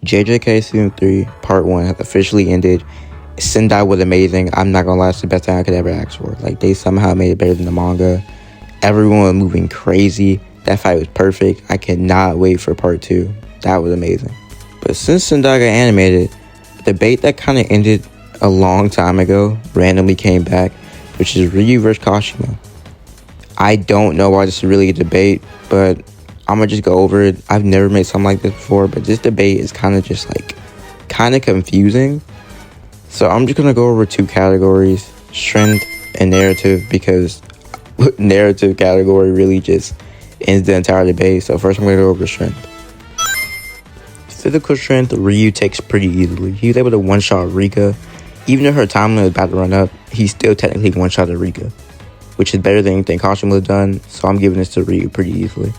JJK Season 3, Part 1 has officially ended. Sendai was amazing. I'm not gonna lie, it's the best thing I could ever ask for. Like, they somehow made it better than the manga. Everyone was moving crazy. That fight was perfect. I cannot wait for Part 2. That was amazing. But since Sendai got animated, the debate that kind of ended a long time ago randomly came back, which is Ryu versus Kashimo. I don't know why this is really a debate, but I'm gonna just go over it. I've never made something like this before, but this debate is kind of just like kind of confusing. So I'm just gonna go over two categories: strength and narrative, because narrative category really just ends the entire debate. So first I'm gonna go over strength. Physical strength, Ryu takes pretty easily. He was able to one-shot Rika. Even if her timeline was about to run up, he still technically one-shotted Rika, which is better than anything Kashimo has done. So I'm giving this to Ryu pretty easily.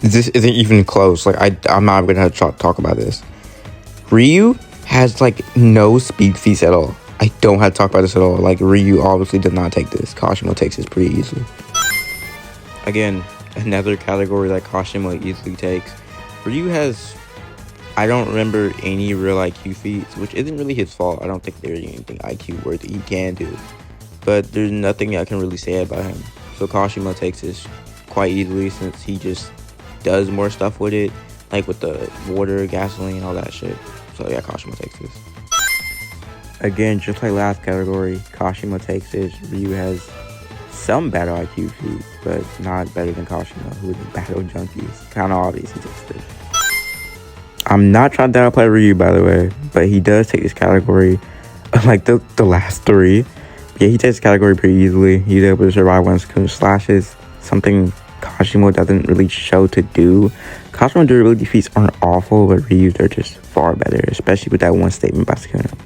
This isn't even close. Like, I'm not gonna have to talk about this. Ryu has like no speed feats at all. I don't have to talk about this at all. Like, Ryu obviously does not take this. Kashimo takes this pretty easily. Again, another category that Kashimo easily takes. Ryu has, I don't remember any real IQ feats, which isn't really his fault. I don't think there's anything IQ worthy he can do. But there's nothing I can really say about him. So Kashimo takes this quite easily since he just does more stuff with it, like with the water, gasoline, all that shit. So yeah, Kashimo takes this. Again, just like last category, Kashimo takes this. Ryu has some battle IQ feats, but not better than Kashimo, who is a battle junkie. It's kind of obvious he takes this. I'm not trying to downplay Ryu, by the way, but he does take this category, like the last three. Yeah, he takes this category pretty easily. He's able to survive when Sukuna slashes, something Kashimo doesn't really show to do. Kashimo durability feats aren't awful, but Ryu's are just far better, especially with that one statement by Sukuna.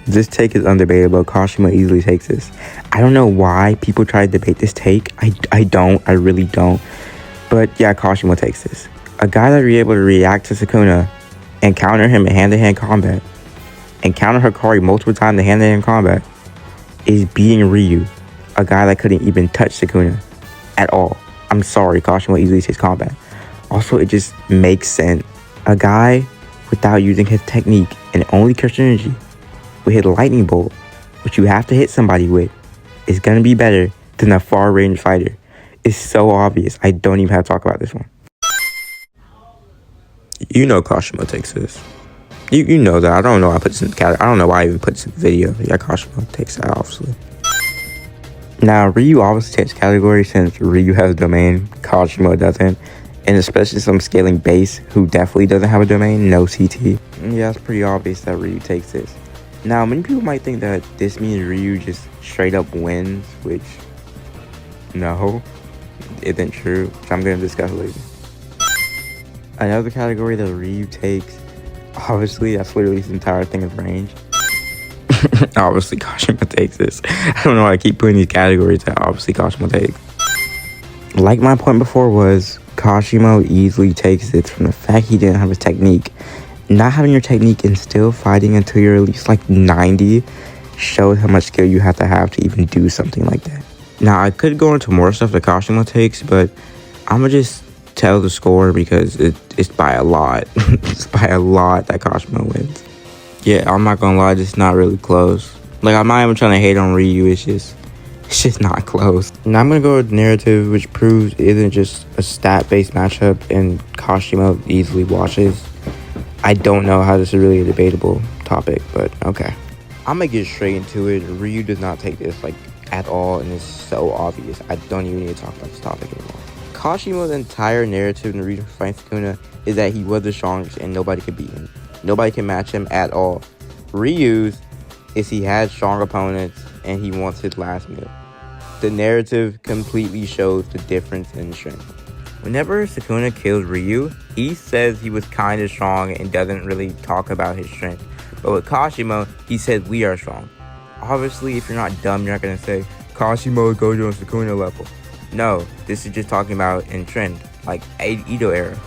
This take is undebatable. Kashimo easily takes this. I don't know why people try to debate this take. I really don't. But yeah, Kashimo takes this. A guy that be able to react to Sukuna and counter him in hand-to-hand combat, and counter Hikari multiple times in hand-to-hand combat, is beating Ryu, a guy that couldn't even touch Sukuna at all. I'm sorry, Kashimo easily takes combat. Also, it just makes sense. A guy without using his technique and only Christian energy with his lightning bolt, which you have to hit somebody with, is gonna be better than a far-range fighter. It's so obvious. I don't even have to talk about this one. You know Kashimo takes this. You know that. I don't know why I put this in the category. I don't know why I even put this in the video. Yeah, Kashimo takes that, obviously. Now, Ryu obviously takes category since Ryu has a domain, Kashimo doesn't. And especially some scaling base who definitely doesn't have a domain, no CT. Yeah, it's pretty obvious that Ryu takes this. Now, many people might think that this means Ryu just straight up wins, which, no, isn't true, which I'm going to discuss later. Another category that Ryu takes, obviously, that's literally his entire thing of range. Obviously, Kashimo takes this. I don't know why I keep putting these categories that obviously Kashimo takes. Like my point before was, Kashimo easily takes it from the fact he didn't have his technique. Not having your technique and still fighting until you're at least like 90 shows how much skill you have to even do something like that. Now, I could go into more stuff that Kashimo takes, but I'm going to just tell the score because it's by a lot. It's by a lot that Kashimo wins. Yeah, I'm not gonna lie, this is not really close. Like, I'm not even trying to hate on Ryu, it's just not close. Now I'm gonna go with narrative, which proves it isn't just a stat-based matchup and Kashimo easily washes. I don't know how this is really a debatable topic, but okay. I'm gonna get straight into it. Ryu does not take this like at all, and it's so obvious. I don't even need to talk about this topic anymore. Kashimo's entire narrative in the Ryu fight Sukuna is that he was the strongest and nobody could beat him. Nobody can match him at all. Ryu's is he had strong opponents and he wants his last meal. The narrative completely shows the difference in strength. Whenever Sukuna kills Ryu, he says he was kind of strong and doesn't really talk about his strength. But with Kashimo, he says we are strong. Obviously, if you're not dumb, you're not going to say, Kashimo goes on Sukuna level. No, this is just talking about in trend, like Edo era.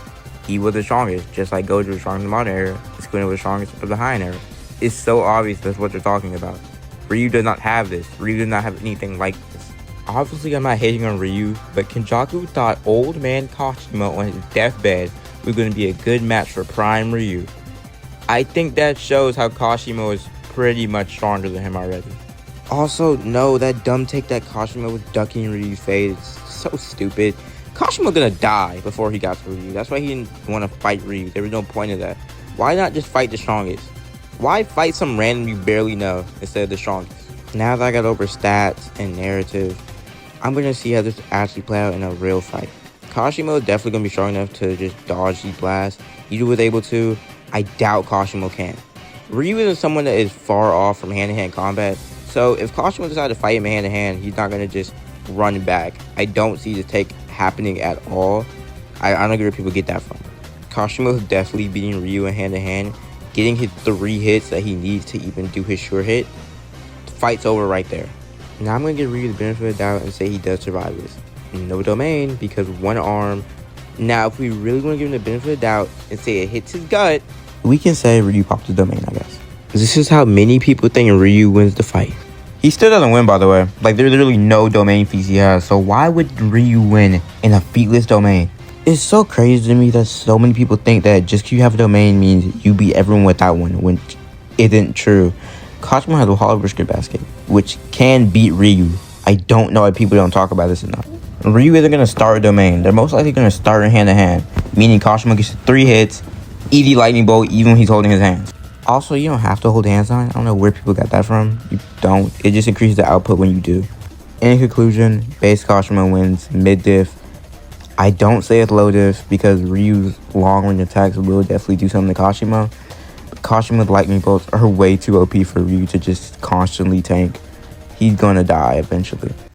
He was the strongest, just like Gojo was strong in the modern era. Sukuna was the strongest of the Heian era. It's so obvious that's what they're talking about. Ryu does not have this. Ryu does not have anything like this. Obviously, I'm not hating on Ryu, but Kenjaku thought old man Kashimo on his deathbed we're going to be a good match for Prime Ryu. I think that shows how Kashimo is pretty much stronger than him already. Also, no, that dumb take that Kashimo was ducking Ryu's fade is so stupid. Kashimo gonna die before he got to Ryu. That's why he didn't want to fight Ryu. There was no point in that. Why not just fight the strongest? Why fight some random you barely know instead of the strongest? Now that I got over stats and narrative, I'm gonna see how this actually play out in a real fight. Kashimo is definitely gonna be strong enough to just dodge these blasts. Ryu was able to. I doubt Kashimo can. Ryu isn't someone that is far off from hand-to-hand combat. So if Kashimo decides to fight him hand-to-hand, he's not going to just run back. I don't see the take happening at all. I don't know where people get that from. Kashimo is definitely beating Ryu in hand-to-hand, getting his 3 hits that he needs to even do his sure hit. The fight's over right there. Now I'm going to give Ryu the benefit of the doubt and say he does survive this. No domain because 1 arm. Now if we really want to give him the benefit of the doubt and say it hits his gut, we can say Ryu popped the domain, I guess. This is how many people think Ryu wins the fight. He still doesn't win, by the way. Like, there's literally no domain feats he has. So why would Ryu win in a featless domain? It's so crazy to me that so many people think that just because you have a domain means you beat everyone without one, which isn't true. Kashimo has a Hollow Brisket Basket, which can beat Ryu. I don't know why people don't talk about this enough. Ryu isn't going to start a domain. They're most likely going to start in hand-to-hand, meaning Kashimo gets 3 hits, easy lightning bolt, even when he's holding his hands. Also, you don't have to hold hands on. I don't know where people got that from. You don't. It just increases the output when you do. In conclusion, base Kashimo wins mid-diff. I don't say it's low diff because Ryu's long-range attacks will definitely do something to Kashimo. But Kashimo's lightning bolts are way too OP for Ryu to just constantly tank. He's gonna die eventually.